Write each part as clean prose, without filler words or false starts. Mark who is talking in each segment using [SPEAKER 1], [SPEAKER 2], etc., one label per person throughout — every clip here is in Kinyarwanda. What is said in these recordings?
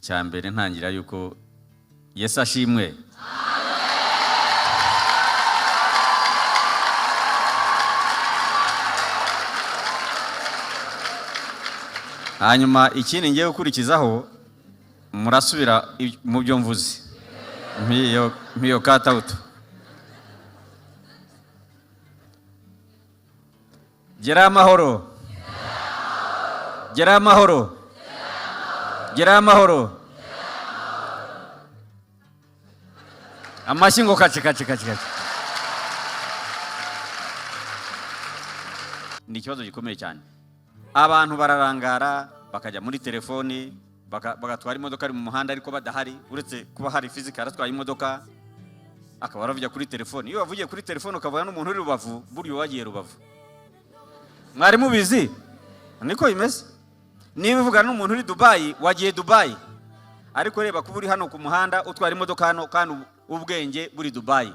[SPEAKER 1] icyambere ntangira yuko Yesu ashimwe. Hanyuma ikindi ngiye gukurikizaho murasubira mu byo mvuze. Mpiyo cut out. Gera amahoro. Gera amahoro. Gera amahoro. Amashingo kaci. Ni ikibazo gikomeye cyane. Abantu bararangara bakajya muri telefoni bagatwara imodoka ari mu muhanda ariko badahari, uretse kuba hari physical atwaye imodoka akaba aravuga kuri telefoni. Iyo wavugiye kuri telefoni ukavuga n'umuntu uri Rubavu, buryo wagiye Rubavu. Mwari mubizi niko imeze. Niba uvuga n'umuntu uri Dubai, wagiye Dubai. Ariko reba kuba uri hano ku muhanda utwara imodoka hano kandi ubwenge buri Dubai.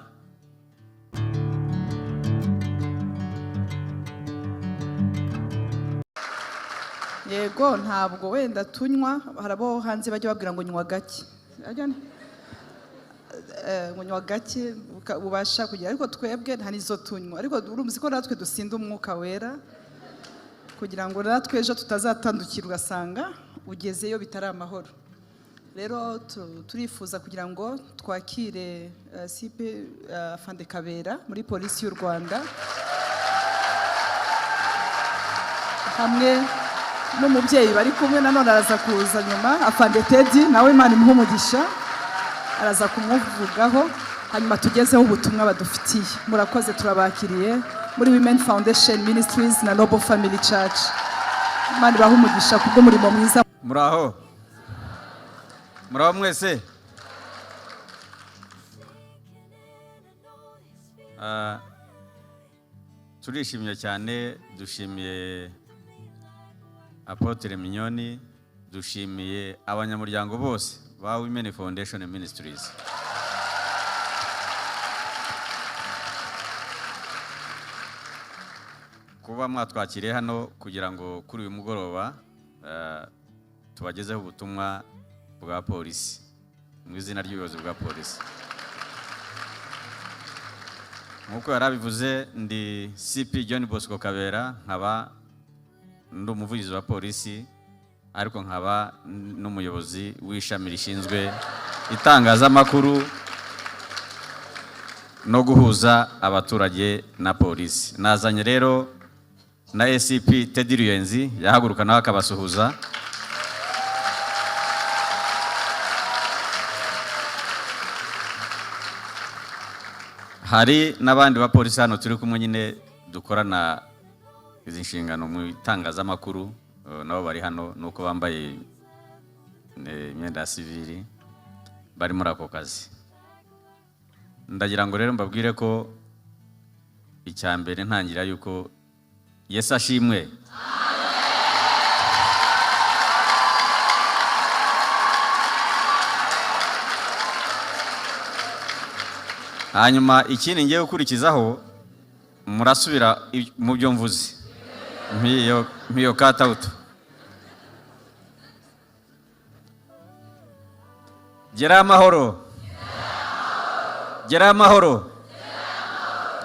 [SPEAKER 2] Yego ntabwo wenda tunywa, harabo hanze bajya babwira ngo nywa gake. Ngo nywa gake ubasha kugira, ariko twebwe nta nizo tunywa. Ariko urumva ko natwe dusinda umwuka wera kugira ngo natwe ejo tutazatandukira ugasanga ugezeyo bitari amahoro. Rero turifuza kugira ngo twakire Sipe Afande Kabera muri polisi y'u Rwanda hamwe n'umubyeyi bari kumwe, nanone araza kuza nyuma Afande Teddy nawe Imana imuhe umugisha araza kumuvugaho, hanyuma tugezeho ubutumwa badufitiye. Murakoze, turabakiriye muri Women Foundation Ministries na Noble Family Church. Imana ibahe umugisha kubwo murimo mwiza.
[SPEAKER 1] Muraho mwese. Turishimye cyane, dushimiye Apotre Mignoni, dushimiye abanyamuryango bose ba Women Foundation Ministries. Kuba mwatwakiriye hano kugira ngo kuri uyu mugoroba tubagezeho ubutumwa bwa polisi mu izina ry'ubuyobozi bwa polisi. Nkuko yarabivuze, ndi CP John Bosco Kabera, nkaba ndi umuvugizi wa polisi ariko nkaba n'umuyobozi w'ishami rishinzwe itangazamakuru no guhuza abaturage na polisi. Nazanye rero na SCP Teddy Ruyenzi, yahaguruka nawe akabasuhuza. Hari n'abandi ba polisi hano turi kumwe nyine dukorana izi nshingano mu itangazamakuru, nabo bari hano nuko bambaye imyenda ya civili bari muri ako kazi. Ndagira ngo rero mbabwire ko icyambere ntangira yuko Yesu ashimwe. Hanyuma ikindi ngiye gukurikizaho murasubira mu byo mvuze. Mpiyo cut out. Gera amahoro. Gera amahoro.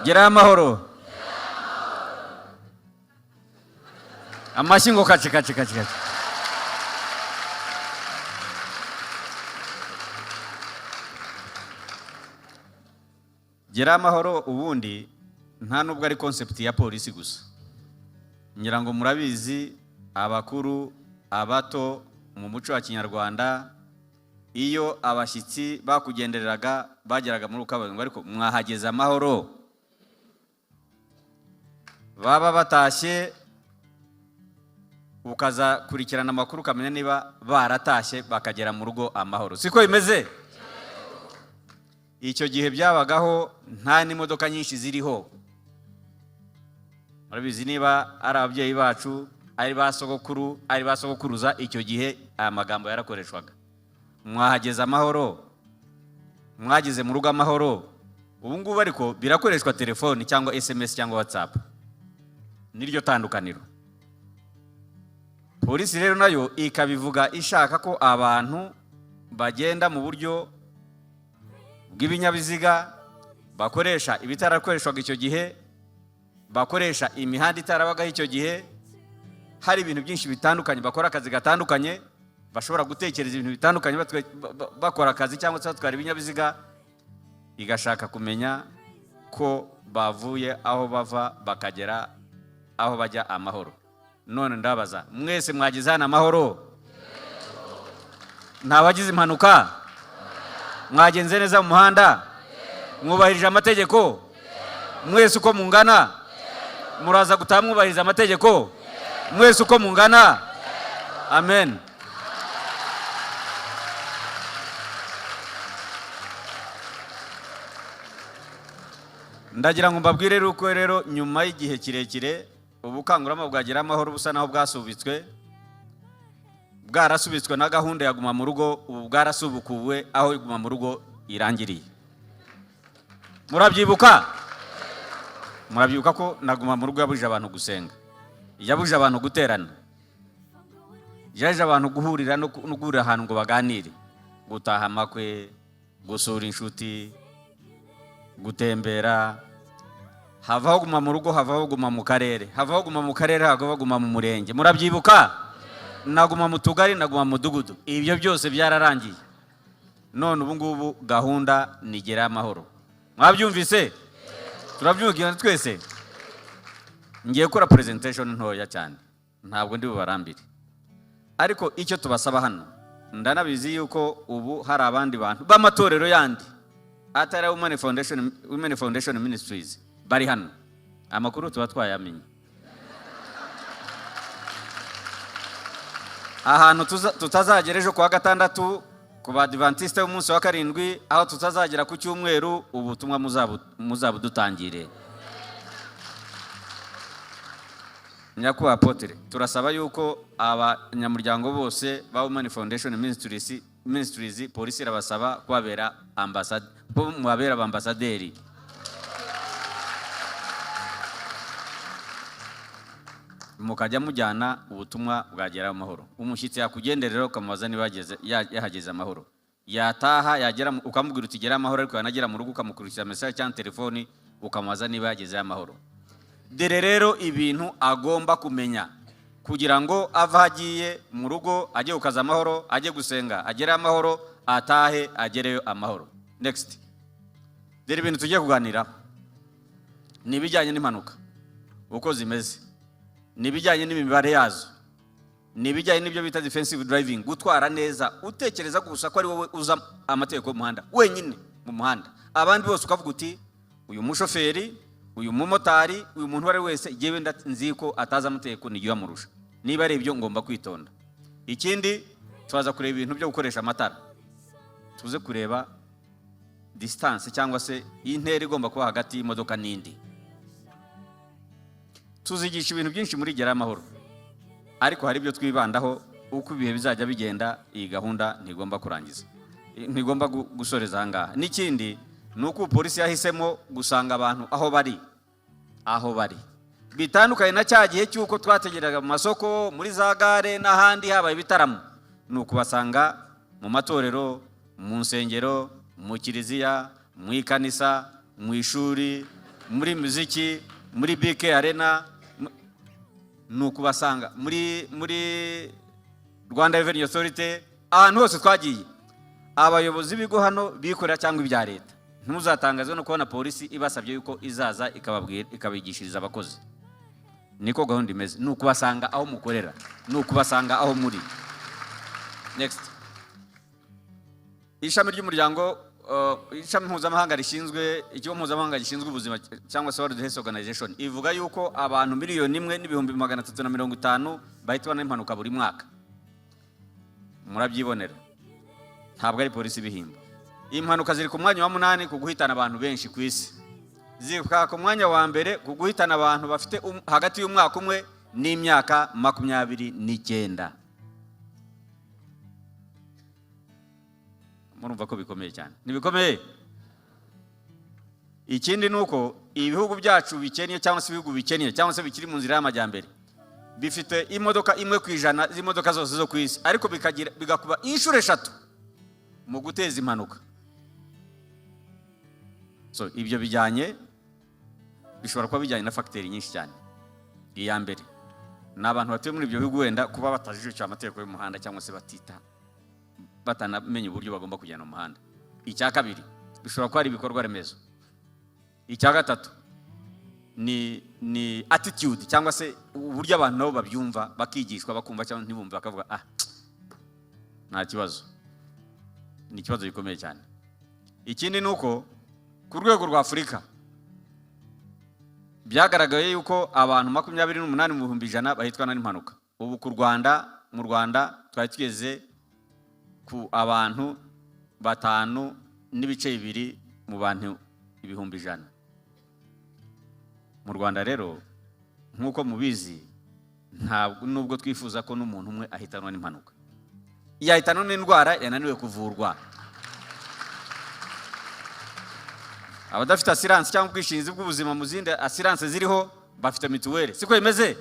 [SPEAKER 1] Gera amahoro. Amashingo kaci. Gera amahoro ubundi nta nubwo ari concept ya polisi gusa. Ngira ngo murabizi, abakuru abato mu muco wa Kinyarwanda, iyo abashyitsi bakugendereraga bageraga muri ukabazo ariko mwahageze amahoro, baba batashye ukaza kurikirana amakuru ukamenya niba baratashye bakagera mu rugo amahoro. Siko bimeze? Icyo gihe byabagaho nta n'imodoka nyinshi ziriho. Murabizi, niba ari ababyeyi bacu, ari basogokuru, ari basogokuruza, icyo gihe aya magambo yarakoreshwaga. Mwahageze amahoro, mwagize mu rugo amahoro. Ubu ngubu ariko birakoreshwa telefoni cyangwa SMS cyangwa WhatsApp. Niryo tandukaniro. Polisi rero nayo ikabivuga ishaka ko abantu bagenda mu buryo bw'ibinyabiziga, bakoresha ibitarakoreshwaga icyo gihe, bakoresha imihanda itarabagaho icyo gihe, hari ibintu byinshi bitandukanye, bakora akazi gatandukanye, bashobora gutekereza ibintu bitandukanye bakora akazi cyangwa se batwara ibinyabiziga, igashaka kumenya ko bavuye aho bava bakagera aho bajya amahoro. None ndabaza, mwese mwagize hano amahoro? Ntabagize impanuka? Mwagenze neza mu muhanda? Mwubahirije amategeko? Mwese uko mungana muraza gutaha mwubahiriza amategeko? Mwese uko mungana? Amen. Ndagira ngo mbabwire uko rero nyuma y'igihe kirekire ubukangurambaga bwagera amahoro busa naho bwasubitswe, bwarasubitswe na gahunda ya Guma mu Rugo, ubu bwarasubukuwe aho Guma mu Rugo irangiriye. Murabyibuka ko na Guma mu Rugo yabujije abantu gusenga, yabujije abantu guterana, yaje abantu guhurira no guhurira ahantu ngo baganire, gutaha amakwe, gusura inshuti, gutembera. Havaho Guma mu Rugo, havaho Guma mu karere, havaho Guma mu karere, havaho Guma mu murenge. Murabyibuka? Na Guma mu tugari, na Guma mu mudugudu. Ibyo byose byararangiye. None ubu ngubu gahunda ni Gerayo Amahoro. Mwabyumvise? Turabyumvira twese. Ngiye gukora presentation ntoya cyane, ntabwo ndi bubarambire. Ariko icyo tubasaba hano, ndanabizi yuko ubu hari abandi bantu b'amatorero yandi atari Women Foundation Ministries bari hano. Amakuru tuba twayamenye. Ahantu tutazagera ejo kwa gatandatu ku Badventiste umunsi wa karindwi, aho tutazagera ku cyumweru, ubutumwa muzabudutangire. Nyakubahwa Apotre, turasaba yuko abanyamuryango bose ba Women Foundation Ministries polisi irabasaba kubabera ambasaderi. Mukajya mujyana ubutumwa bwagera amahoro. Umushyitsi yakugenderera ukamubaza niba yahageze amahoro. Yataha yagera ukamubwira uti gera amahoro, ariko yanagera mu rugo ukamukurikira message cyangwa telefoni ukamubaza niba yageze amahoro. Dere rero ibintu agomba kumenya kugira ngo ava agiye mu rugo, ajye ukaza amahoro, ajye gusenga agere amahoro, atahe agereyo amahoro. Next. Dere ibintu tugiye kuganira ni bijyanye n'impanuka uko zimeze, ni bijyanye n'imibare yazo, ni bijyanye n'ibyo bita defensive driving, gutwara neza utekereza gusa ko ari wowe uza amategeko y'umuhanda wenyine mu muhanda, abandi bose ukavuga uti uyu mushoferi, uyu mumotari, uyu muntu wari wese yewe nzi ko ataza amategeko niyo yamurusha. Niba ari ibyo ngomba kwitonda. Ikindi twaza kureba ibintu byo gukoresha amatara, tuze kureba distance cyangwa se intera igomba kuba hagati y'imodoka n'indi. Tuzigisha ibintu byinshi muri Gerayo Amahoro, ariko hari ibyo twibandaho uko ibihe bizajya bigenda. Iyi gahunda ntigomba kurangiza, ntigomba gusoreza ahangaha. N'ikindi nuko polisi yahisemo gusanga abantu aho bari bitandukanye na cya gihe cy'uko twategeraga mu masoko, muri za gare n'ahandi habaye ibitaramo. Nuko basanga mu matorero, mu nsengero, mu kiliziya, mu ikanisa, mu ishuri, muri muziki, muri BK Arena, nuko basanga muri Rwanda Revenue Authority, ahantu hose twagiye. Abayobozi b'ibigo hano bikorera cyangwa ibya leta, ntuzatangazwe no kubona polisi ibasabye yuko izaza ikabigishiriza abakozi. Niko gahunda imeze, nuko basanga aho mukorera, nuko basanga aho muri. Next. Ishami ry'umuryango, ishami mpuzamahanga rishinzwe, ikigo mpuzamahanga gishinzwe ubuzima cyangwa se World Health Organization, ivuga yuko abantu 1,350,000 bahitwa n'impanuka buri mwaka. Murabyibonera, ntabwo ari polisi bihimba. Impanuka ziri ku mwanya wa 8 ku guhitana abantu benshi ku isi. Zika ku mwanya wa mbere ku guhitana abantu bafite hagati y'umwaka umwe n'imyaka 29. Murumva ko bikomeye cyane. Nibikomeye. Ikindi nuko ibihugu byacu bikennye cyangwa se ibihugu bikennye cyangwa se bikiri mu nzira y'amajyambere bifite imodoka imwe ku ijana z'imodoka zose zo ku isi, ariko bigakuba inshuro 3 mu guteza impanuka. So ibyo bijyanye bishobora kuba bijyanye na facteurs nyinshi cyane. Iya mbere n'abantu batuye muri ibyo bihugu wenda kuba batajijwe amategeko y'umuhanda cyangwa se batanamenye uburyo bagomba kugenda mu muhanda. Icya kabiri bishobora kuba ari ibikorwa remezo. Icya gatatu ni attitude cyangwa se uburyo abantu nabo babyumva bakigishwa bakumva cyangwa ntibumve bakavuga nta kibazo. Ni ikibazo gikomeye cyane. Ikindi nuko ku rwego rwa Afurika byagaragaye yuko abantu 28 mu 100 bahitwa n'impanuka. Ubu mu Rwanda twari tugeze ku abantu 5.2 mu bantu 100,000. Mu Rwanda rero nkuko mubizi ntabwo nubwo twifuza ko n'umuntu umwe ahitanwa n'impanuka. Yahitanwa n'indwara yananiwe kuvurwa. Abadafite assurance cyangwa ubwishingizi bw'ubuzima mu zindi assurance ziriho bafite mituweli. Siko imeze?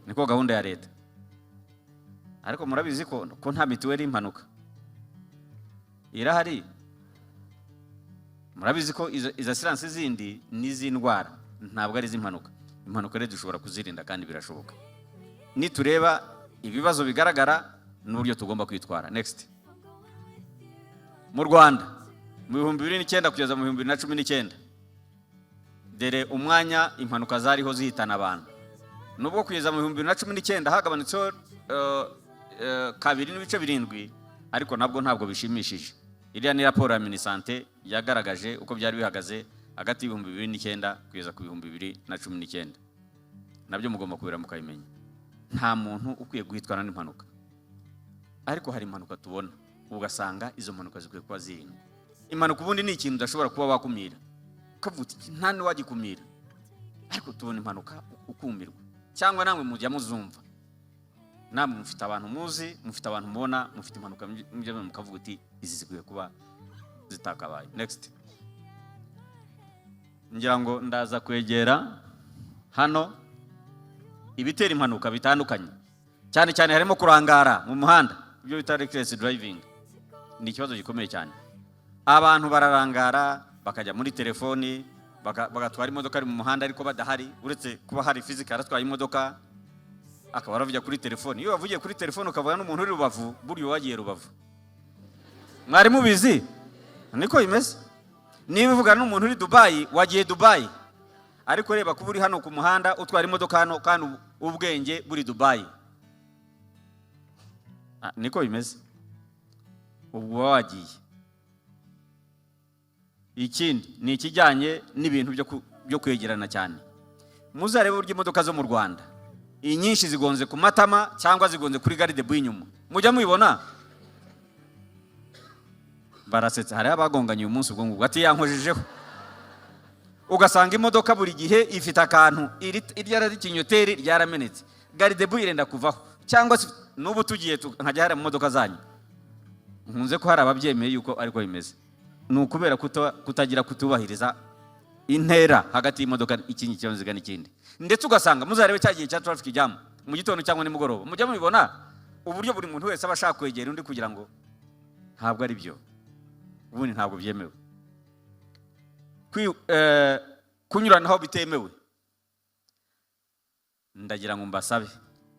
[SPEAKER 1] Niko gahunda ya leta. Ariko murabizi ko nta mituweli y'impanuka irahari. Murabizi ko izo assurance zindi n'izindwara ntabwo ari iz'impanuka. Impanuka rero dushobora kuzirinda kandi birashoboka. Nitureba ibibazo bigaragara n'uburyo tugomba kwitwara. Next. Mu Rwanda mu 2009 kugeza mu 2019 dere umwanya impanuka zariho zihitana abantu. Nubwo kugeza mu 2019 hagabanutseho 2.7 ariko ntabwo bishimishije. Iriya ni raporo ya Minisante yagaragaje uko byari bihagaze hagati y'ibihumbi 2009 kugeza ku 2019. Nabyo mugomba kubera mukayimenya. Nta muntu ukwiye guhitwana n'impanuka. Ariko hari impanuka tubona ugasanga izo mpanuka zikwiye kuba zirindwa. Impanuka ubundi ni ikintu udashobora kuba wakumira. Kavuga nta n'uwagikumira. Ariko tubona impanuka ukumirwa. Cyangwa namwe mujya muzumva. Namwe mufite abantu muzi, mufite abantu mubona, mufite impanuka mujya mukavuga uti izi zikwiye kuba zitakabaye. Next. Ngira ngo ndaza kwegera hano ibitera impanuka bitandukanye. Cyane cyane harimo kurangara mu muhanda. Ibyo bita reckless driving. Ni ikibazo gikomeye cyane. Abantu bararangara bakajya muri telefoni bagatwara imodoka ari mu muhanda ariko badahari, uretse kuba hari physical aratwaye imodoka akaba aravuga kuri telefoni. Iyo wavugiye kuri telefoni ukavuga n'umuntu uri Rubavu, buri wagiye Rubavu. Mwari mubizi? Niko imeze. Niba uvuga n'umuntu uri Dubai, wagiye Dubai. Ariko reba kuba uri hano ku muhanda utwara imodoka hano kandi ubwenge buri Dubai. Niko imeze. Ubwo wagiye. Ikindi ni ikijyanye n'ibintu byo kwegerana cyane. Muzarebe buryo imodoka zo mu Rwanda inyinshi zigonze ku matama cyangwa zigonze kuri garde bu inyuma. Mujya mubibona? Barasetsa hari abagonganye uyu munsi ubwo ngo ati yankojejeho. Ugasanga imodoka buri gihe ifite akantu irya radikinyoteri ryaramenetse. Garde bu irenda kuvaho. Cyangwa nubu tugiye nkajya hari mu modoka zanyu. Nkunze ko hari ababyemeye yuko ariko bimeze. Nukubera kutagira kutubahiriza intera hagati y'imodoka ikinyi cyonziga n'ikindi. Ndetse ugasanga muzarebe cyagiye cya traffic jam mu gitondo cyangwa ni mugoroba. Mujya mubibona uburyo buri muntu wese abashaka kwegera undi kugira ngo ntabwo ari byo. Ubundi ntabwo byemewe. Kunyuranaho bitemewe. Ndagira ngo mbasabe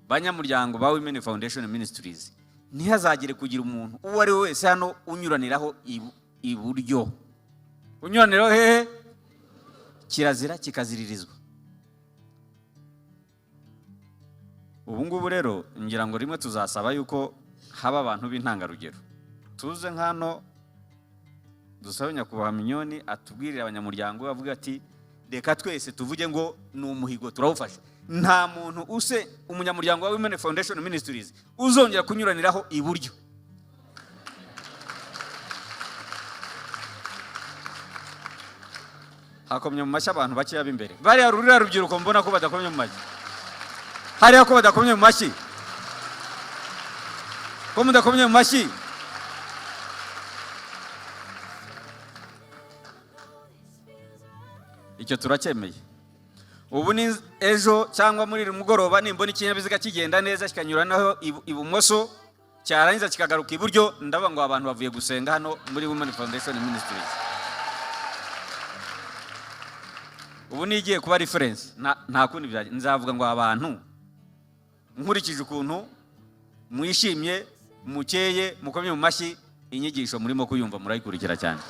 [SPEAKER 1] banyamuryango ba Women Foundation Ministries ntihazagire kugira umuntu uwo ari wese hano unyuraniraho iburyo. Unyuraniraho hehe? Kirazira kikaziririzwa. Ubu ngubu rero ngira ngo rimwe tuzasaba yuko haba abantu b'intangarugero. Tuze nkano dusabe nyakubahwa Minyoni atubwirira abanyamuryango bavuga ati reka twese tuvuge ngo ni umuhigo turawufashe. Nta muntu umunyamuryango wa Women Foundation Ministries uzongera kunyuraniraho iburyo. Hakomye mu mashyi abantu bake yabimbere. Bari yarurira rubyiruko mbona ko badakomye mu mashyi. Hari ko badakomye mu mashyi. Ko mudakomye mu mashyi. Icyo turacyemeye. Ubu ni ejo cyangwa muri mugoroba nimbona ikinyabiziga kigenda neza kikanyuranaho ibumoso cyarangiza kikagaruka iburyo, ndavuga ngo abantu bavuye gusenga hano muri Women Foundation Ministries. Ubu nigiye kuba reference, nta kundi byaje. Nzavuga ngo abantu nkurikije ukuntu mwishimye, mukeye, mukomye mu mashyi, inyigisho murimo kuyumva murayikurikira cyane.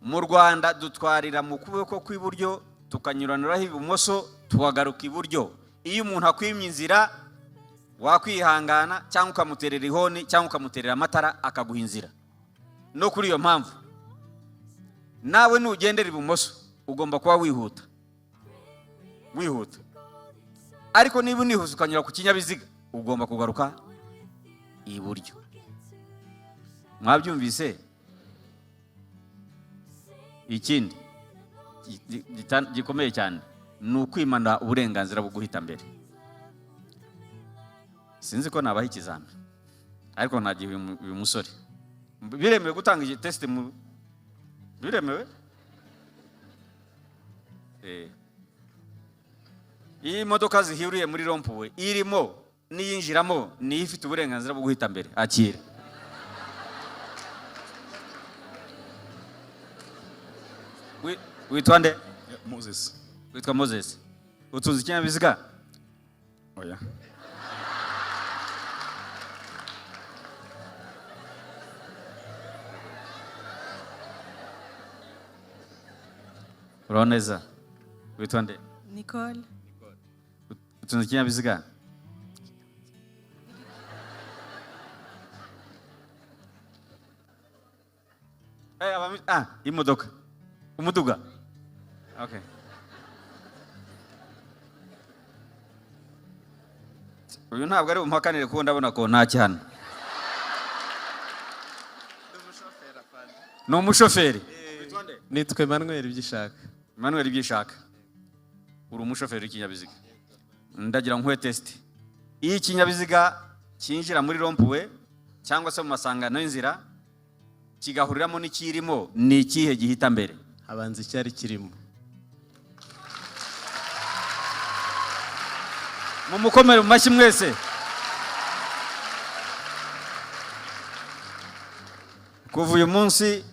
[SPEAKER 1] Mu Rwanda dutwarira mu kuboko kw'iburyo, tukanyuraniraho ibumoso, tuhagaruka iburyo. Iyo umuntu akwimye inzira, wakwihangana cyangwa ukamuterera ihoni cyangwa ukamuterera amatara akaguha inzira. No kuri iyo mpamvu nawe nugendera ibumoso ugomba kuba wihuta. Ariko niba unihuse ukanyura ku kinyabiziga, ugomba kugaruka iburyo. Mwabyumvise? Ikindi gikomeye cyane ni ukwimana uburenganzira bwo guhita mbere. Sinzi ko nabaha ikizami, ariko nagiye uyu musore biremewe gutanga iyi test mu biremewe. Iyi modoka zihuriye muri rompuwe irimo niyinjiramo niyo ifite uburenganzira bwo guhita mbere. Akira. Witwa nde?
[SPEAKER 3] Moses.
[SPEAKER 1] Witwa Moses. Utunze ikinyabiziga?
[SPEAKER 3] Oya.
[SPEAKER 1] Roneza. Witwa nde?
[SPEAKER 4] Nicole.
[SPEAKER 1] Utunze ikinyabiziga? Imodoka. Umuduga. Okay. Uyu ntabwo ari umuhakanire kuko ndabona ko nta cyana. Ni umushoferi.
[SPEAKER 5] Nitwe Emmanuel Byishaka.
[SPEAKER 1] Emmanuel Byishaka. Uri umushoferi w'ikinyabiziga. Ndagira nkwe test. Iyi kinyabiziga cyinjira muri rompuwe cyangwa se mu masangano y'inzira kigahuriramo n'ikirimo, ni ikihe gihita mbere?
[SPEAKER 5] Abanza icyari kirimo.
[SPEAKER 1] Mumukomere mu mashyi mwese. Kuva uyu munsi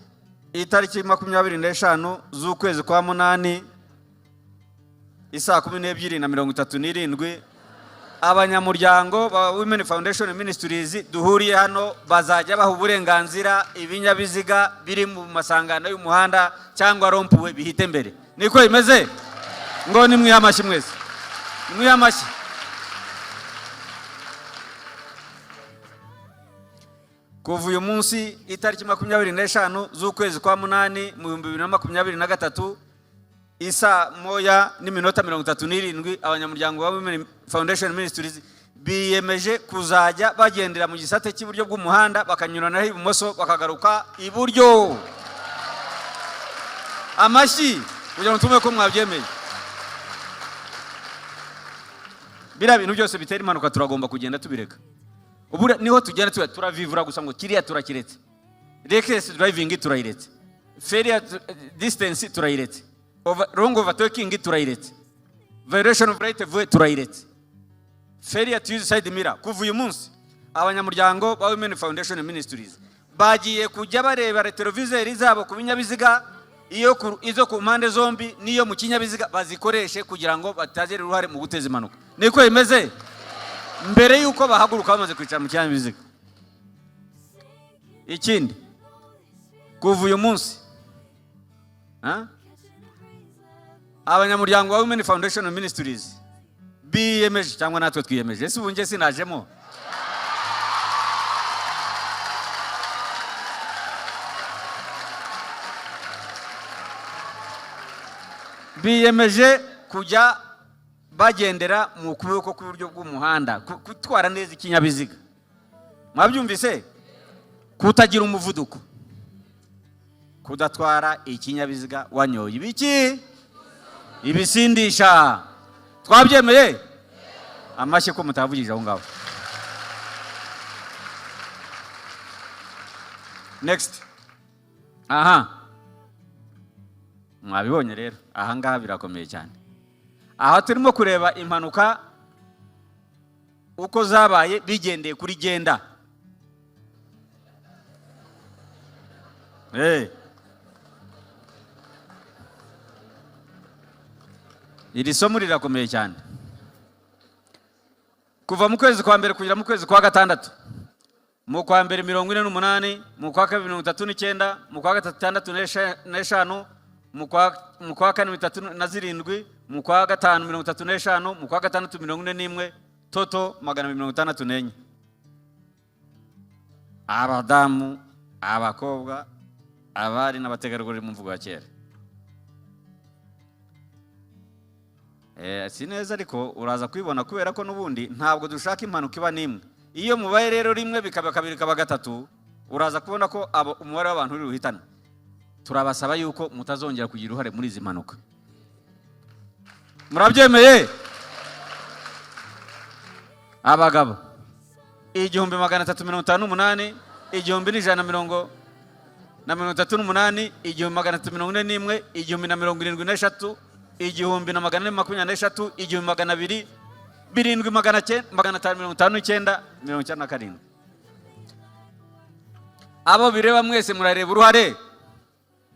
[SPEAKER 1] itariki 25 z'ukwezi kwa munani isaa 12:37 abanyamuryango ba Women Foundation Ministries duhuriye hano bazajya baha uburenganzira ibinyabiziga biri mu masangano y'umuhanda cyangwa rompuwe bihite mbere. Niko imeze? Ngo ni mwihamashi mwese. Mwihamashi. Kuva uyu munsi itariki 25 z'ukwezi kwa munani mu 2023 isa 1:37 abanyamuryango ba Women Foundation Ministries biyemeje kuzajya bagendera mu gisate cy'iburyo bw'umuhanda bakanyuranaho ibumoso bakagaruka iburyo. Amashi kugira ngo tume ko mwabyemeye. Bira bintu byose bitera impanuka turagomba kugenda tubireka. Ubu niho tugenda turavivura gusa ngo kiriya turakiretse. Reckless driving turayiretse. Failure distance turayiretse. Wrong overtaking turayiretse. Violation of right of way turayiretse. Failure to use side mirror. Kuva uyu munsi abanyamuryango ba Women Foundation Ministries bagiye kujya bareba televiseri zabo ku binyabiziga izo ku mpande zombi niyo mu kinyabiziga bazikoreshe kugira ngo batazere uruhare mu guteza impanuka. Niko imeze? Mbere yuko bahaguruka bamaze kwicara mu kinyabiziga. Ikindi kuva uyu munsi abanyamuryango wa Women Foundation Ministries biyemeje cyangwa natwe twiyemeje. Ese ubu nge sinajemo? Biyemeje kujya bagendera mu kuboko kw'iburyo bw'umuhanda, gutwara neza ikinyabiziga. Mwabyumvise? Kutagira umuvuduko, kudatwara ikinyabiziga wanyoye ibiki ibisindisha. Twabyemeye? Amashyi ko mutavugije aho ngaho. Next. Mwabibonye rero aha ngaha birakomeye cyane. Aha turimo kureba impanuka uko zabaye bigendeye kuri genda. Iri somo rirakomeye cyane. Kuva mu kwezi kwa mbere kugera mu kwezi kwa gatandatu, mu kwa mbere 48, mu kwa kabiri 39, mu kwa gatatu 65, mu kwa kane 37, mu kwa gatanu 35, mu kwa gatandatu 41, toto 164. Abadamu, abakobwa, abari n'abategarugori mu mvugo ya kera. Si neza ariko uraza kwibona kubera ko nubundi ntabwo dushaka impanuka iba nimwe. Iyo mubaye rero rimwe bikaba kabiri kaba gatatu, uraza kubona ko umubare w'abantu uri ruhitana. Turabasaba yuko mutazongera kugira uruhare muri izi mpanuka. Murabyemeye? Abagabo 1358, 1138, 1341, 1341, 1073, 1423, 1200, 7559. Abo bireba mwese murareba uruhare.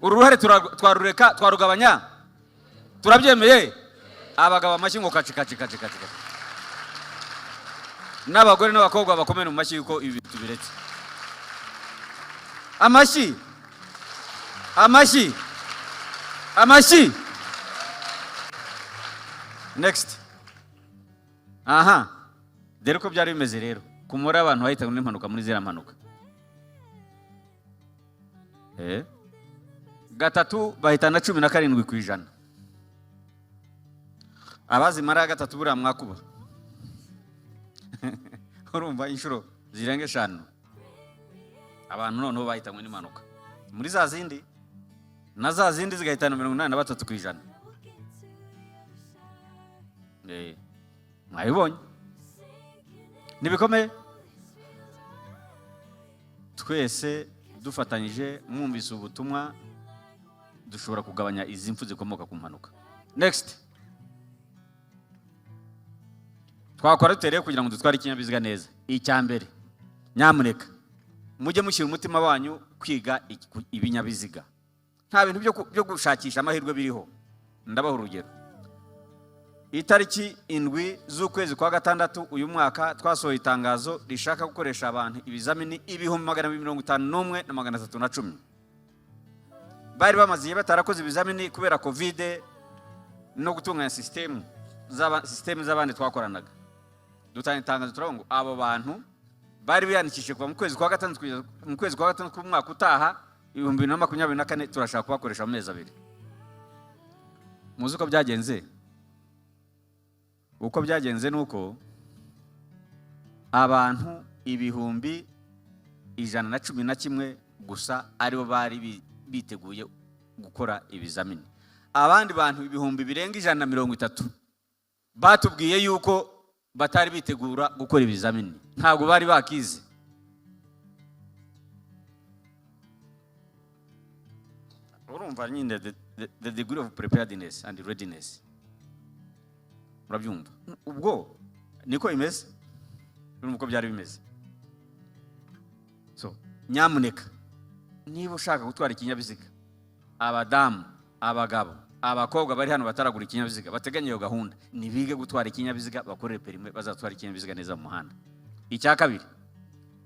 [SPEAKER 1] Uruhare twarureka twarugabanya. Turabyemeye? Abagabo amashyi ngo kaci. N'abagore n'abakobwa bakomera mu mashyi yuko ibi tubiretse. Amashyi. Next. Dore ko byari bimeze rero. Kumura abantu bahita n'impanuka muri zira mpanuka. Gatatu bahitana 17%. Abazimara gatatu buriya mwakuba. Urumva inshuro zirenga 5. Abantu noneho bahitanywe n'impanuka. Muri za zindi na za zindi zigahitana 83%. Mwabibonye? Nibikomeye? Twese dufatanyije mwumvise ubutumwa dushobora kugabanya izi mfu zikomoka ku mpanuka. Next. Twakora dutereye kugira ngo dutware ikinyabiziga neza. Icyambere, nyamuneka mujye mushyira umutima wanyu kwiga ibinyabiziga. Nta bintu byo gushakisha amahirwe biriho. Ndabaho urugero. Itariki 7 z'ukwezi kwa gatandatu uyu mwaka twasohoye itangazo rishaka gukoresha abantu ibizamini 251,310. Bari bamaziye batarakoze ibizamini kubera Covid no gutunganya system z'abandi twakoranaga. Dutanga itangazo turavuga ngo abo bantu bari biyandikishije kuva mu kwezi kwa gatandatu kugeza mu kwezi kwa gatandatu k'umwaka utaha 2024 turashaka kubakoresha mu mezi 2. Muzi uko byagenze? Uko byagenze nuko abantu 111 gusa aribo bari biteguye gukora ibizamini. Abandi bantu 130 batubwiye yuko batari bitegura gukora ibizamini. Ntabwo bari bakize. Urumva nyine the degree of preparedness and readiness. Murabyumva? Ubwo niko imeze. Nuko byari bimeze. So, nyamuneka niba ushaka gutwara ikinyabiziga, abadamu, abagabo, abakobwa bari hano bataragura ikinyabiziga bateganya iyo gahunda, nibige gutwara ikinyabiziga bakorere perime bazatwara ikinyabiziga neza mu muhanda. Icya kabiri,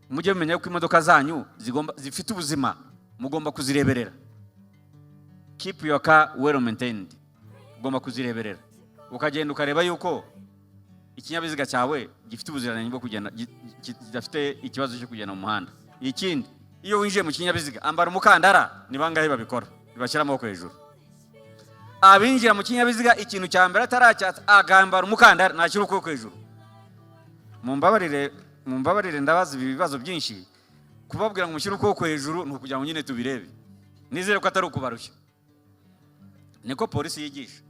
[SPEAKER 1] mujye mumenya ko imodoka zanyu zifite ubuzima, mugomba kuzireberera. Keep your car well maintained. Ugomba kuzireberera. Ukagenda ukareba yuko ikinyabiziga cyawe gifite ubuziranenge bwo kugenda, kidafite ikibazo cyo kugenda mu muhanda. Ikindi, iyo winjiye mu kinyabiziga ambara umukandara, ni bangahe babikora? Bibashyira amaboko hejuru. Abinjira mu kinyabiziga ikintu cya mbere ataracyatsa agambara umukandara nashyira ukuboko hejuru. Mumbabarire ndabaza ibibazo byinshi. Kubabwira ngo mushyire ukuboko hejuru ni ukugira ngo nyine tubirebe. Nizere ko atari ukubarushya. Niko polisi yigisha.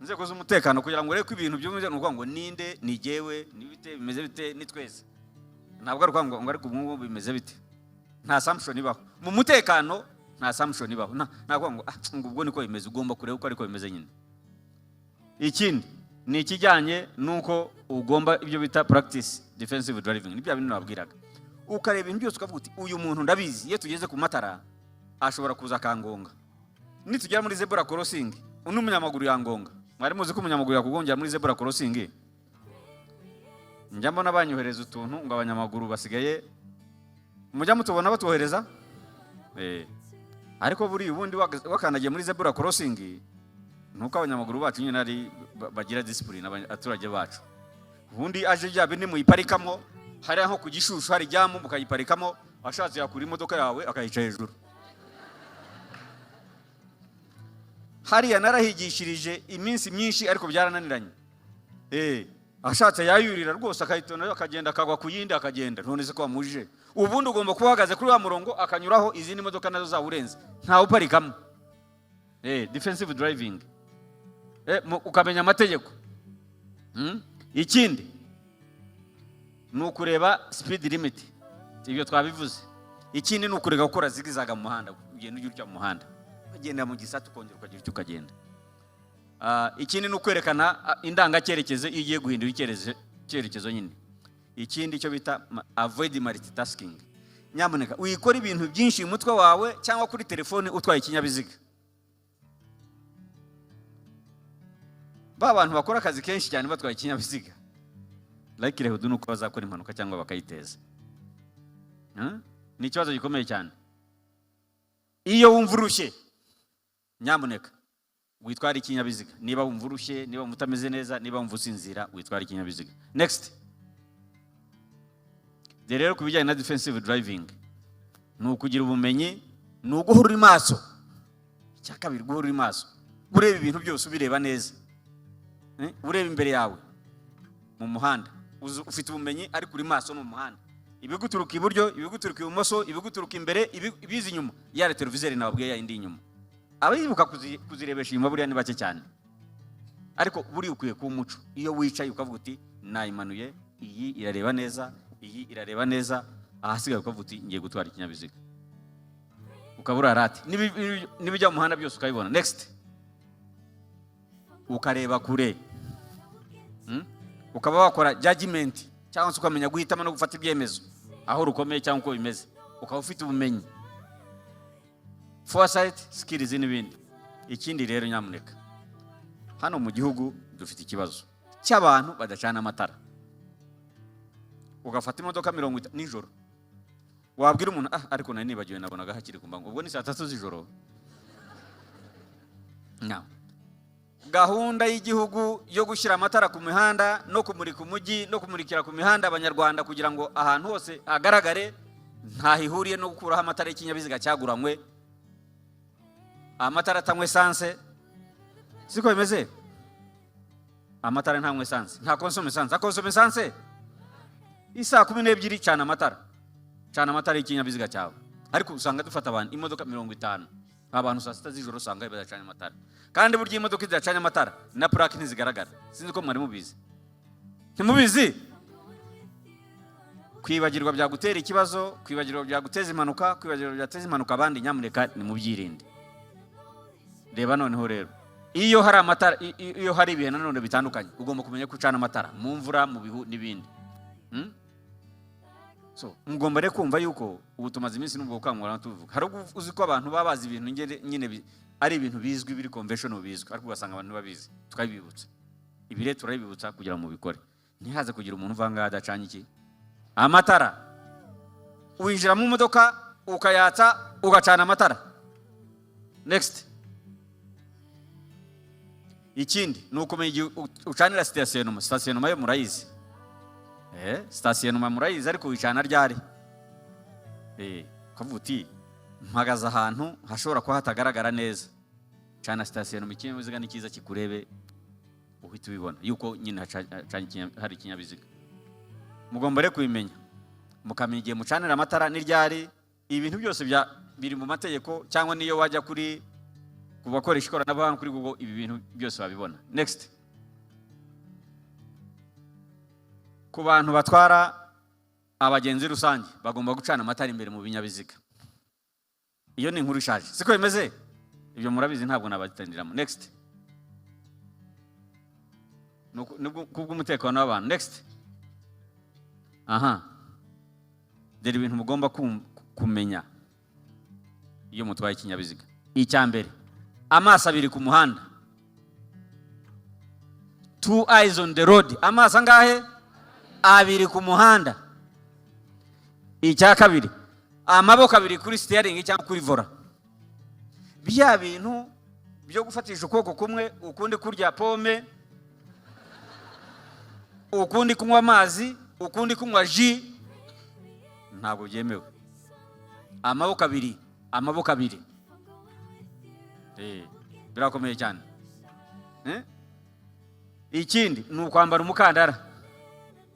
[SPEAKER 1] Nzego z'umutekano kugira ngo urebe ko ibintu byumve ngo ninde, ni jewe, ni bite, bimeze bite, ni twese. Ntabwo ari ngo ariko ubwo bimeze bite. Nta assumption ibaho. Mu mutekano nta assumption ibaho. Ntabwo ngo ubwo niko bimeze, ugomba kureba uko ariko bimeze nyine. Ikindi, ni ikijyanye nuko ugomba ibyo bita practice defensive driving. Nibyo bintu nabwiraga. Ukareba ibintu byose ukavuga uti uyu muntu ndabizi iyo tugeze ku matara ashobora kuza kangonga. Nitugera muri zebra crossing umunyamaguru yangonga. Mwari muzi ko umunyamaguru yakugongera muri zebra crossing? Njambo nabanyohereza utuntu ngo abanyamaguru basigaye mujya mutubona batuhereza ariko buri ubundi wakanagiye muri zebra crossing nuko abanyamaguru bacu nyine ari bagira discipline abaturage bacu. Ubundi aje yabe ni muyiparikamo hari aho ku gishushu hari jyamu mukayiparikamo ashatse yakura imodoka yawe akayica hejuru. Hariya narahigishirije iminsi myinshi ariko byarananiranye. Ashatse yayurira rwose akayitona akagenda akagwa ku yindi akagenda. None se ko amuje ubundi ugomba kuhagaze kuri wa murongo akanyuraho izindi modoka nazo zawurenze ntawe uparikamo. Defensive driving. Ukamenya amategeko. Ikindi ni ukureba speed limit. Ibyo twabivuze. Ikindi ni ukurega gukora zigizaga mu muhanda. Ugenda ujya mu muhanda ugenda mu gisatu ukongera ukagira icyo ukagenda. Ikindi ni ukwerekana indangacyerekezo iyo ugiye guhindura icyerekezo nyine. Ikindi cyo bita avoid multitasking. Nyamuneka uyikora ibintu byinshi mu mutwe wawe cyangwa kuri telefone utwaye ikinyabiziga. Abantu bakora akazi kenshi cyane batwaye ikinyabiziga likelihood nuko bazakora impanuka cyangwa bakayiteza. Ni ikibazo gikomeye cyane. Iyo wumva urushye nyamuneka witwara ikinyabiziga. Niba wumva urushye, niba mutameze neza, niba wumva usinzira witwara ikinyabiziga. Next. Rero kubijyanye na defensive driving ni ukugira ubumenyi, ni uguhura maso. Cyakabiri guhura maso. Ureba ibintu byose ubireba neza. Ureba imbere yawe mu muhanda ufite ubumenyi ari kuri maso mu muhanda. Ibiguturuka iburyo, ibiguturuka ibumoso, ibiguturuka imbere, ibizi inyuma. Yare televiziyo nababwiye ya indi inyuma. Abibuka kuzirebesha inyuma buriya ni bake cyane. Ariko buri ukwiye ku muco. Iyo wicaye ukavuga uti nayimanuye, iyi irareba neza, iyi irareba neza, ahasigaye ukavuga uti ngiye gutwara ikinyabiziga. Ukabura rati. Nibijya mu muhanda byose ukabibona. Next. Ukareba kure. Ukaba wakora judgment cyangwa se ukamenya guhitamo no gufata ibyemezo aho rukomeye cyangwa uko bimeze. Ukaba ufite ubumenyi. Foresight, skills n'ibindi. Ikindi rero nyamuneka. Hano mu gihugu dufite ikibazo cy'abantu badacana amatara. Ugafata imodoka 50 nijoro. Wabwira umuntu ariko nari nibagiwe nabonaga hakiri kumbango. Ubwo ni saa 3 z'ijoro. Now gahunda y'igihugu yo gushyira amatara ku mihanda no kumurika umujyi no kumurikira ku mihanda abanyarwanda kugira ngo ahantu hose agaragare ntahihuriye no gukuraho amatara y'ikinyabiziga cyaguranywe. Amatara tamwe sanse siko bimeze. Amatara ntamwe sanse nta konsome sanse akonsome sanse isa 12 cyana amatara y'ikinyabiziga cyawe. Ariko usanga dufata abantu imodoka 50 abantu saa 6 z'ijoro usanga badacanye amatara. Kandi burya imodoka idacanye amatara na plaque ntizigaragara. Sinzi ko mwari mubizi. Ntimubizi? Kwibagirwa byagutera ikibazo, kwibagirwa byaguteza impanuka, kwibagirwa byateza impanuka abandi nyamuneka ni mubyirinde. Reba noneho rero. Iyo hari amatara, iyo hari ibihe nanone bitandukanye, ugomba kumenya ko ucana amatara mu mvura, mu bihu n'ibindi. So, mugomba rero kumva yuko ubu tumaze iminsi n'ubwo ukangura tuvuga. Hari uzi ko abantu babazi ibintu nyine ari ibintu bizwi biri conventional bizwi, ariko ugasanga abantu babizi. Tukabibutsa. Ibi rero turabibutsa kugira mu bikore. Ntihaze kugira umuntu uvanga adacanye iki? Amatara. Winjira mu modoka ukayatsa ugacana amatara. Next. Ikindi ni ukumenya ucanira station yo murayizi. Station murayizi ariko wicana ryari. Kavuga uti mpagaze ahantu hashobora kuba hatagaragara neza. Cana station mu kinyabiziga ni cyiza kikurebe uhita ubibona yuko nyine hari ikinyabiziga. Mugomba rero kubimenya. Mukamenya igihe mucanira amatara n'iryari. Ibintu byose biri mu mategeko cyangwa niyo wajya kuri kubakoresha ikoranabuhanga kuri Google ibi bintu byose babibona. Next. Ku bantu batwara abagenzi rusange bagomba gucana amatara imbere mu binyabiziga. Iyo ni inkuru ishaje. Siko bimeze? Ibyo murabizi ntabwo nabatandiramo. Next. kubw'umutekano w'abantu. Next. Aha, dore ibintu mugomba kumenya iyo mutwaye ikinyabiziga. Icya mbere, amaso abiri ku muhanda. 2 eyes on the road. Amaso angahe? Abiri ku muhanda. Icya kabiri, amaboko abiri kuri steering cyangwa kuri vola. Bya bintu byo gufatisha ukuboko kumwe ukundi kurya pome, ukundi kunywa amazi, ukundi kunywa ji, ntabwo byemewe. Amaboko abiri. Birakomeye cyane. Ikindi ni ukwambara umukandara.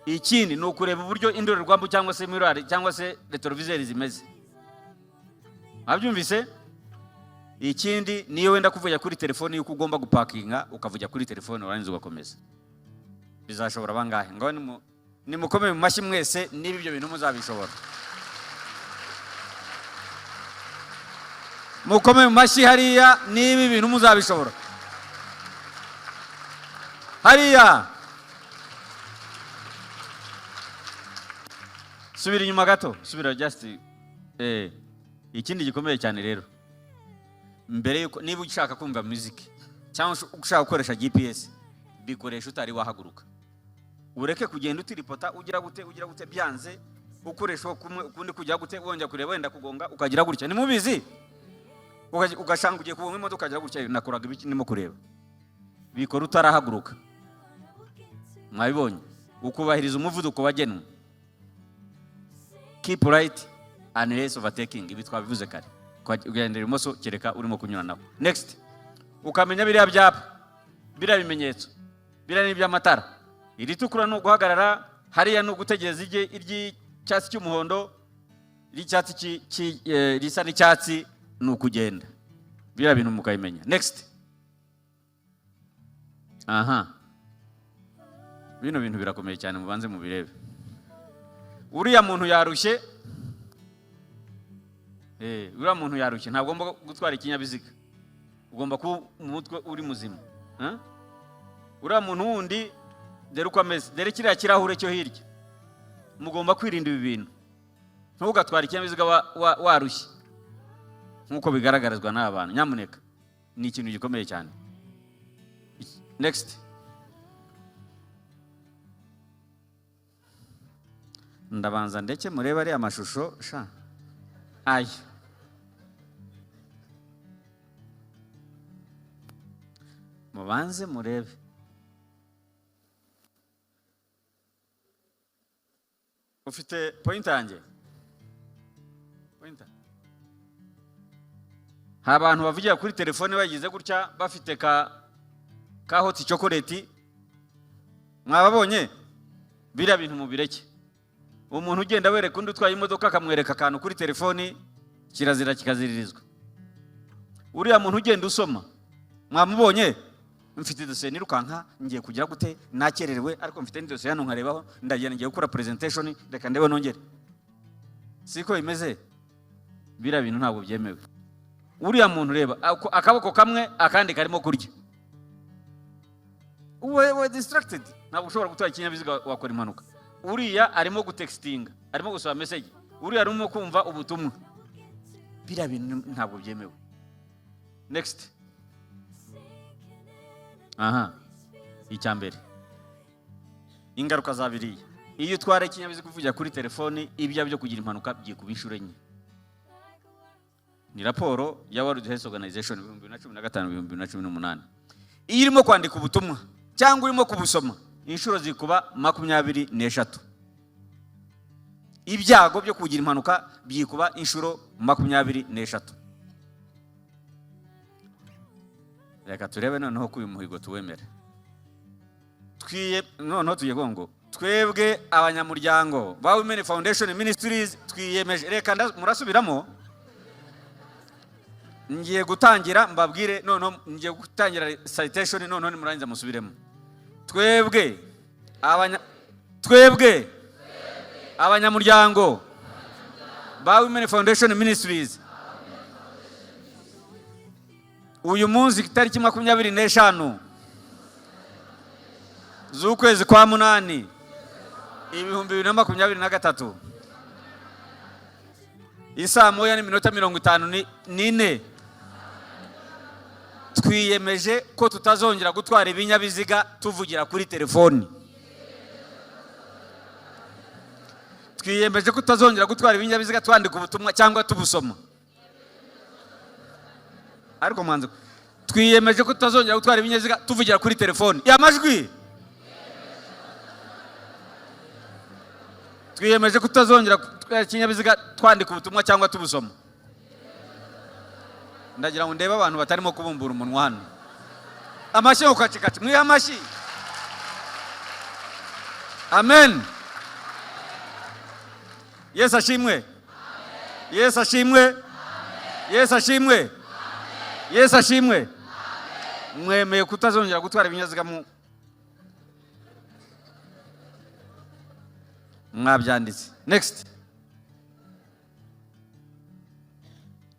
[SPEAKER 1] Ikindi ni ukureba uburyo indorerwamo cyangwa se mirror cyangwa se retroviseur zimeze. Abyumvise? Ikindi niyo wenda kuvuga kuri telefone yuko ugomba gupakinga ukavuga kuri telefone warangiza ugakomeza. Bizashobora bangahe? Ngo nimukomeye mu mashyi mwese niba ibyo bintu muzabishobora. Mukomeye mu mashyi hariya niba ibintu muzabishobora. Hariya. Subira inyuma gato, subira just ikindi gikomeye cyane rero. Mbere yuko niba ushaka kumva music cyangwa ushaka gukoresha GPS, bikoresha utari wahaguruka. Ureke kugenda utiripota ugira gute byanze, ukoresha ukundi kujya gute wongera kureba wenda kugonga ukagira gutya. Ni mubizi? Ugashanga ugiye kubonga imodoka ukagira gutya nakoraga ibiki nimo kureba. Bikora utarahaguruka. Mwabibonye? Ukubahiriza umuvuduko wagenwe. Keep right and less overtaking. Ibi twabivuze kare. Ugendera imoso kereka urimo kunyura naho. Next. Ukamenya biriya byapa. Biriya bimenyetso. Biriya n'iby'amatara. Iritukura no guhagarara, hariya no gutegereza iry'icyatsi cy'umuhondo, iry'icyatsi risa n'icyatsi no kugenda. Biriya bintu mukayimenya. Next. Aha. Bino bintu birakomeye cyane mubanze mu birebe. Uriya muntu yarushye. Uriya muntu yarushye ntabwo ugomba gutwara ikinyabiziga. Ugomba kuba umutwe uri muzima. Uriya muntu wundi dere uko ameze, dere kiriya kirahure cyo hirya. Mugomba kwirinda ibi bintu. Ntugatwara ikinyabiziga warushye. Nkuko bigaragarizwa n'abantu. Nyamuneka ni ikintu gikomeye cyane. Next. Ndabanza ndeke mureba ari amashusho sha. Ayi. Mubanze murebe. Ufite pointer yanjye? Pointer. Abantu bavugira kuri telefone bagize gutya bafite ka hot chocolate. Mwababonye? Biriya bintu mubireke. Umuntu ugenda wereka undi utwaye imodoka akamwereka akantu kuri telefone kirazira kikaziririzwa. Uriya muntu ugenda usoma. Mwamubonye? Mfite dosiye nirukanka ngiye kugira gute nakererewe ariko mfite dosiye hano nkarebaho ndagenda ngiye gukora presentation reka ndebe nongere. Siko imeze. Biriya bintu ntabwo byemewe. Uriya muntu reba akaboko kamwe akandi karimo kurya. Uwe distracted. Ntabwo ushobora gutwara ikinyabiziga wakora impanuka. Uriya arimo gutextinga, arimo gusaba message. Uriya arimo kumva ubutumwa. Biriya bintu ntabwo byemewe. Next. Aha. Icyambere. Ingaruka zabiriye. Iyo utwara ikinyabiziga uvugira kuri telefone ibya byo kugira impanuka byikubishura nye. Ni raporo ya World Health Organization 2015-2018. Iyo irimo kwandika ubutumwa cyangwa urimo kubusoma inshuro zikuba 23. Ibyago byo kugira impanuka byikuba inshuro 23. Reka turebe noneho ko uyu muhigo tuwemera. Noneho tugiye ngo twebwe abanyamuryango ba Women Foundation Ministries twiyemeje. Reka murasubiramo. Ngiye gutangira mbabwire noneho ngiye gutangira citation noneho nimurangiza musubiremo. Twebwe abanyamuryango ba Women Foundation Ministries uyu munsi tariki 25 z'ukwezi kwa munani 2023 isaa 1:54 twiyemeje ko tutazongera gutwara ibinyabiziga tuvugira kuri telefoni. Twiyemeje ko tutazongera gutwara ibinyabiziga twandika ubutumwa cyangwa tubusoma. Ariko mwanzo twiyemeje ko tutazongera gutwara ibinyabiziga tuvugira kuri telefoni. Amajwi. Twiyemeje ko tutazongera gutwara ikinyabiziga twandika ubutumwa cyangwa tubusoma. Ndagira ngo ndebe abantu batarimo kubumbura umunwa hano. Amashyi ukacikati mwi amashyi. Amen. Yesu ashimwe. Yesu ashimwe. Yesu ashimwe. Yesu ashimwe. Mwemeye kutazongera gutwara ibinyabiziga mu mwabyanditse. Next.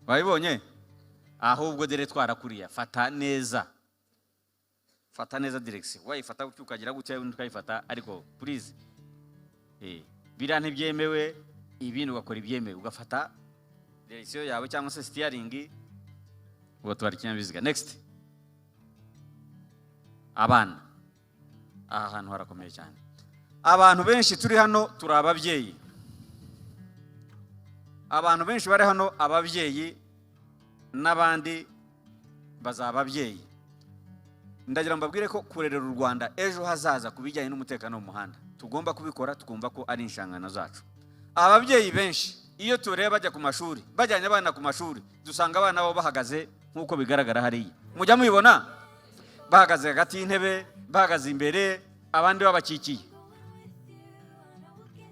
[SPEAKER 1] Wayibonye? Ahubwo dere twarakuriya fata neza direction wayifata gutyo ukagira gutya undi ukayifata ariko please bira ntibyemewe ibintu ugakora ibyemewe ugafata direction yawe cyangwa se steering ugatwara ikinyabiziga. Next. Abana aha hantu harakomeye cyane. Abantu benshi turi hano turi ababyeyi. Abantu benshi bari hano ababyeyi n'abandi bazababyeyi. Ndagira mbabwire ko kurerera u Rwanda ejo hazaza kubijyanye n'umutekano mu muhanda tugomba kubikora tukumva ko ari inshingano zacu. Ababyeyi benshi iyo tureba bajya ku mashuri bajyanye abana ku mashuri dusanga abana bo bahagaze nkuko bigaragara hariya. Mujya mubibona bahagaze hagati y'intebe bahagaze imbere abandi babakikiye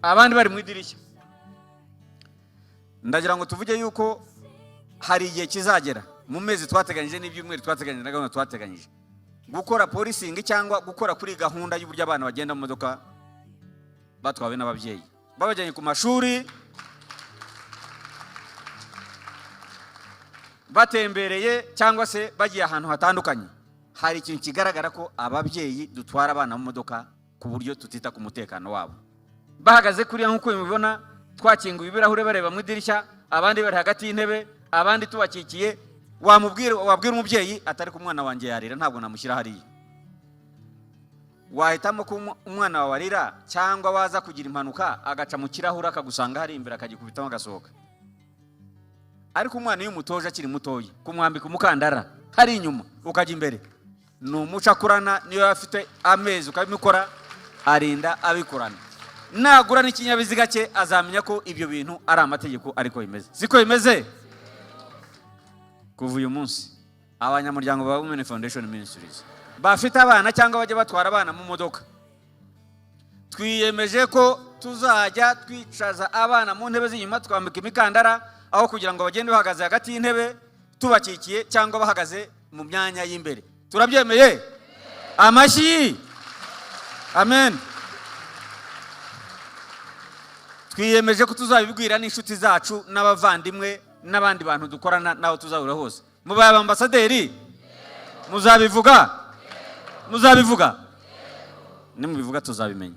[SPEAKER 1] abandi bari mu idirishya. Ndagira ngo tuvuge yuko hari igihe kizagera mu mezi twateganyije n'ibyumweru twateganyije na gahunda twateganyije gukora policing cyangwa gukora kuri gahunda y'uburyo abana bagenda mu modoka batwawe n'ababyeyi babajyanye ku mashuri batembereye cyangwa se bagiye ahantu hatandukanye. Hari ikintu kigaragara ko ababyeyi dutwara abana mu modoka ku buryo tutita ku mutekano wabo. Bahagaze kuri nkuko mubibona twakinguye ibirahure bareba mu idirishya abandi bari hagati y'intebe abandi tubakikiye. Wabwira umubyeyi atari ku mwana wanjye yarira ntabwo namushyira hariya. Wahitamo ko umwana wawe arira cyangwa waza kugira impanuka agaca mu kirahura akagusanga hari imbere akagikubitamo agasohoka. Ariko umwana iyo umutoje akiri mutoyi kumwambika umukandara hari inyuma ukajya imbere ni umuco akurana. Niyo afite amezi ukabimukora arinda abikorana. Nagura n'ikinyabiziga cye azamenya ko ibyo bintu ari amategeko ariko bimeze. Siko bimeze? Kuva uyu munsi abanyamuryango ba Women Foundation Ministries bafite abana cyangwa bajya batwara abana mu modoka twiyemeje ko tuzajya twicaza abana mu ntebe z'inyuma twambika imikandara aho kugira ngo bagende bahagaze hagati y'intebe tubakikiye cyangwa bahagaze mu myanya y'imbere. Turabyemeye? Amashyi. Amen. Twiyemeje ko tuzabibwira n'inshuti zacu n'abavandimwe n'abandi bantu dukorana naho tuzahura hose. Mubaye ambasaderi muzabivuga muzabivuga nimubivuga tuzabimenya.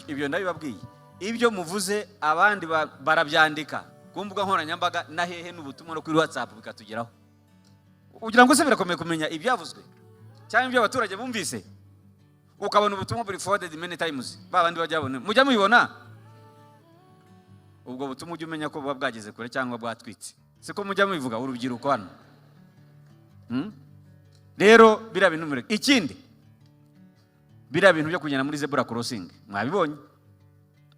[SPEAKER 1] Ibyo ndabibabwiye ibyo muvuze abandi barabyandika ku mbuga nkoranyambaga na hehe n'ubutumwa no kuri WhatsApp bikatugeraho. Ugira ngo se birakomeye kumenya ibyavuzwe cyangwa ibyo abaturage bumvise ukabona ubutumwa buri forwarded many times babandi bajyabone mujya mubibona. Ubwo butumwa ujye umenya ko buba bwageze kure cyangwa bwatwitse. Siko mujya mubivuga urubyiruko hano. Rero bira bintu mureke. Ikindi bira bintu byo kugenda muri zebra crossing mwabibonye.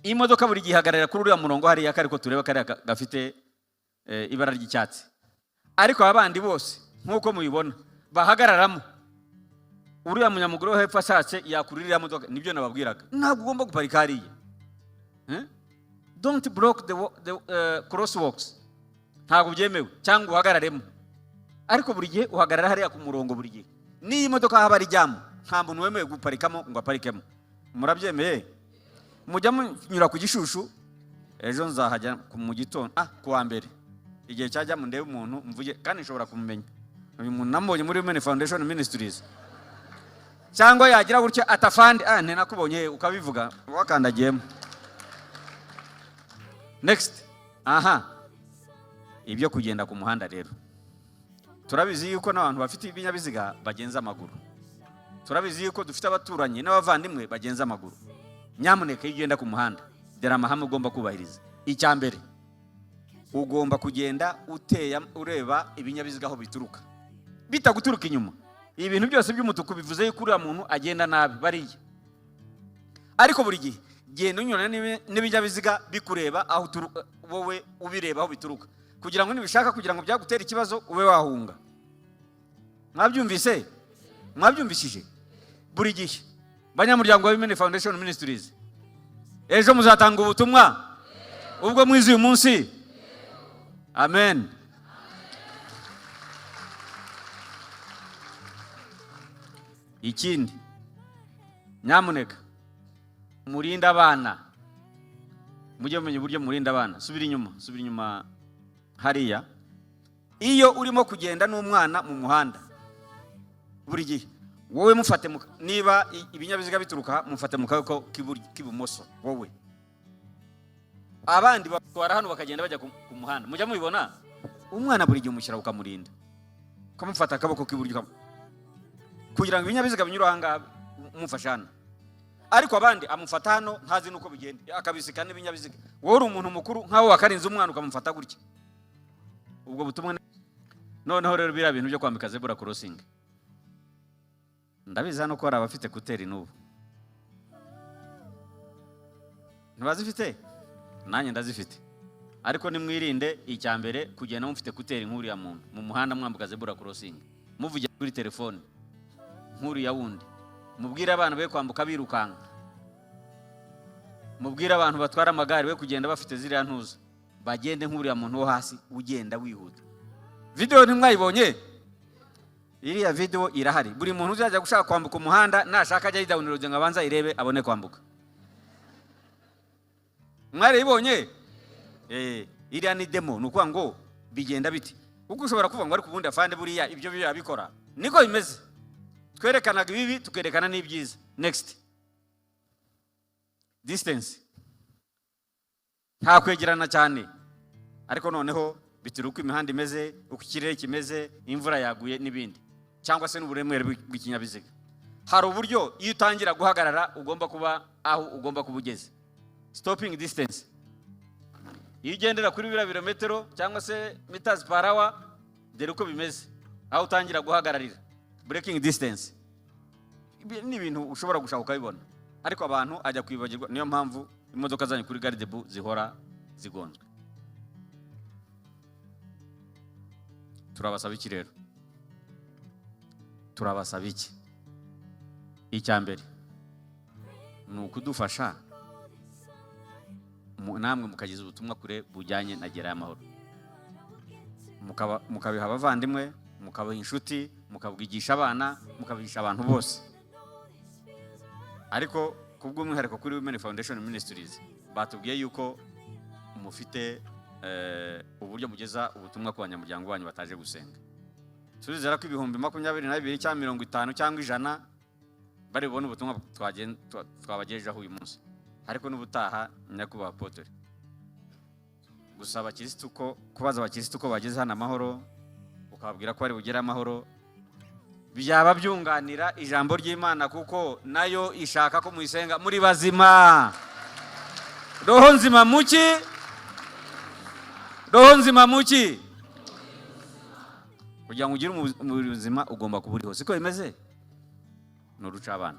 [SPEAKER 1] Imodoka buri gihagarara kuri uriya murongo hari yakariko tureba kare gafite ibara ry'icyatsi. Ariko abandi bose nkuko mubibona bahagararamo. Uriya munyamuguru hepfo ashatse yakuririra modoka nibyo nababwiraga. Ntabwo ugomba guparika hariya. Don't block the crosswalks. Ntabwo byemewe cyangwa uhagararemo. Ariko buri gihe uhagarara hariya ku murongo buri gihe. Ni imodoka haba rijyamo nta muntu wemewe guparikamo ngo aparikemo. Murabyemeye? Mujya munyura ku Gishushu ejo nzahajya mu gitondo kuwa mbere. Igihe cyajya mu ndebe umuntu mvuge kandi nshobora kumumenya. Uyu muntu namubonye muri Women Foundation Ministries. cyangwa yagira gutya atafandi nakubonye ukabivuga wakandagiyemo. Next. Ibyo kugenda ku muhanda rero, turabizi yuko n'abantu bafite ibinyabiziga bagenza amaguru, turabizi yuko dufite abaturanyi n'abavandimwe bagenza amaguru. Nyamuneka iyo ugenda ku muhanda dore amahame ugomba kubahiriza. Icya mbere, ugomba kugenda ureba ibinyabiziga aho bituruka, bitaguturuka inyuma. Ibintu byose by'umutuku bivuze yuko uriya muntu agenda nabi bariya. Ariko buri gihe genda unyurana n'ibinyabiziga bikureba aho wowe ubireba aho bituruka, kugira ngo nibishaka kugira ngo byagutera ikibazo ube wahunga. Mwabyumvise? Mwabyumvishije? Buri gihe banyamuryango wa Women Foundation Ministries, ejo muzatanga ubutumwa ubwo mwizi uyu munsi. Amen. Ikindi, nyamuneka murinda abana. Mujye mumenya uburyo murinda abana. Subira inyuma hariya. Iyo urimo kugenda n'umwana mu muhanda, buri gihe wowe mufate niba ibinyabiziga bituruka mufate mu kaboko k'ibumoso wowe. Abandi batwara hano bakagenda bajya ku muhanda, mujya mubibona. Umwana buri gihe umushyira ukamurinda, ukamufata akaboko k'iburyo kugira ngo ibinyabiziga binyura ahangaha mufashana. Ariko abandi amufata hano ntazi nuko bigenda, akabisika n'ibinyabiziga. Wowe uri umuntu mukuru nkaho wakarinze umwana ukamufata gutya. Ubwo butumwa noneho rero bira bintu byo kwambika zebra crossing, ndabizi hano ko hari abafite kuteri n'ubu ntibazifite, nanjye ndazifite. Ariko nimwirinde icya mbere kugenda mufite kuteri nk'uriya muntu mu muhanda mwambuka zebra crossing, muvugira kuri telefone nk'uriya wundi. Mubwire abantu be kwambuka birukanga, mubwire abantu batwara amagare be kugenda bafite ziriya ntuza, bagende nk'uriya muntu wo hasi ugenda wihuta. Video ntimwayibonye? Iriya video irahari. Buri muntu uzajya gushaka kwambuka umuhanda nashaka ajya download ngo abanza irebe abone kwambuka. Mwaribonye? Iriya ni demo, nuko ngo bigenda biti. Kuko ushobora kuvuga ngo ari kubundi afande buriya ibyo biyo yabikora. Niko bimeze. Twerekanaga ibibi tukerekana n'ibyiza. Next. Distance. Nta kwegerana cyane. Ariko noneho bituruka imihanda imeze, uko ikirere kimeze, imvura yaguye n'ibindi, cyangwa se n'uburemere bw'ikinyabiziga. Hari uburyo iyo utangira guhagarara ugomba kuba aho ugomba kubugeze. Stopping distance. Iyo ugendera kuri birometero cyangwa se meters per hour, dore uko bimeze aho utangira guhagararira. Braking distance. Ni ibintu ushobora gushaka ukabibona, ariko abantu ajya kwibagirwa. Niyo mpamvu imodoka zanyu kuri gare de bu zihora zigonzwe. Turabasaba iki rero? Turabasaba iki? Icya mbere ni ukudufasha namwe mukagiza ubutumwa kure bujyanye na Gerayo Amahoro, mukabiha abavandimwe, mukabaha inshuti, mukabwigisha abana, mukabigisha abantu bose. Ariko kubw'umwihariko kuri Women Foundation Ministries batubwiye yuko mufite uburyo mugeza ubutumwa ku banyamuryango banyu bataje gusenga. Turizera ko 22,000 cyangwa 50 cyangwa 100 bari bubone ubutumwa twabagejejeho uyu munsi. Ariko n'ubutaha nyakubahwa Apotre gusaba abakirisitu ko kubaza abakirisitu ko bageze hano amahoro, ukababwira ko bari bugere amahoro, byaba byunganira ijambo ry'Imana kuko nayo ishaka ko muyisenga muri bazima. Roho nzima muki? Roho nzima muki? Kugira ngo ugire ubuzima ugomba kuba uriho. Siko bimeze? Nuruca abana.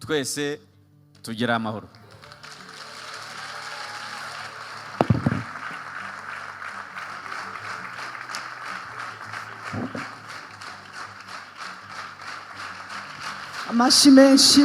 [SPEAKER 1] Twese tugira amahoro.
[SPEAKER 2] Amashi menshi.